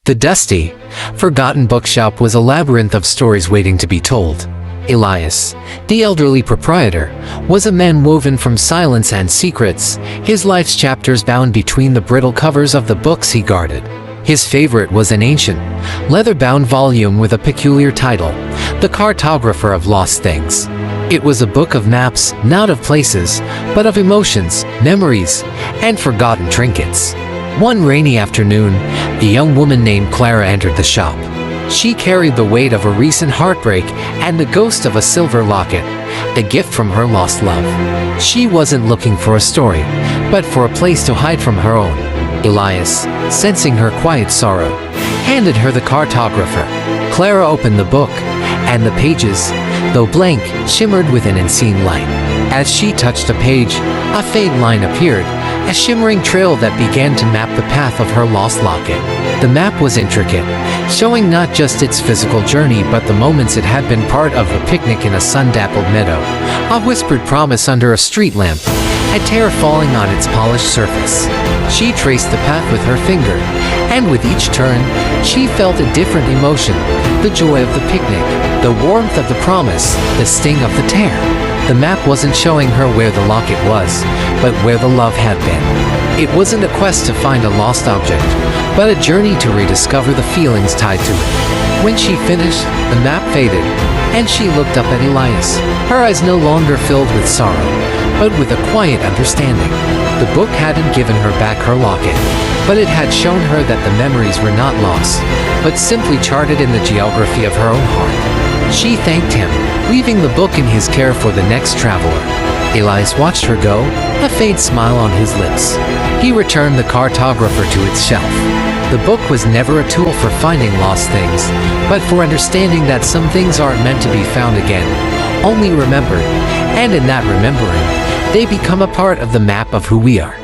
The dusty, forgotten bookshop was a labyrinth of stories waiting to be told. Elias, the elderly proprietor, was a man woven from silence and secrets, his life's chapters bound between the brittle covers of the books he guarded. His favorite was an ancient, leather-bound volume with a peculiar title, The Cartographer of Lost Things. It was a book of maps, not of places, but of emotions, memories, and forgotten trinkets. One rainy afternoon, a young woman named Clara entered the shop. She carried the weight of a recent heartbreak and the ghost of a silver locket, a gift from her lost love. She wasn't looking for a story, but for a place to hide from her own. Elias, sensing her quiet sorrow, handed her the Cartographer. Clara opened the book, and the pages, though blank, shimmered with an unseen light. As she touched a page, a faint line appeared, a shimmering trail that began to map the path of her lost locket. The map was intricate, showing not just its physical journey but the moments it had been part of, a picnic in a sun-dappled meadow, a whispered promise under a street lamp, a tear falling on its polished surface. She traced the path with her finger, and with each turn, she felt a different emotion, the joy of the picnic, the warmth of the promise, the sting of the tear. The map wasn't showing her where the locket was, but where the love had been. It wasn't a quest to find a lost object, but a journey to rediscover the feelings tied to it. When she finished, the map faded, and she looked up at Elias, her eyes no longer filled with sorrow, but with a quiet understanding. The book hadn't given her back her locket, but it had shown her that the memories were not lost, but simply charted in the geography of her own heart. She thanked him, leaving the book in his care for the next traveler. Elias watched her go, a faint smile on his lips. He returned the Cartographer to its shelf. The book was never a tool for finding lost things, but for understanding that some things aren't meant to be found again, only remembered, and in that remembering, they become a part of the map of who we are.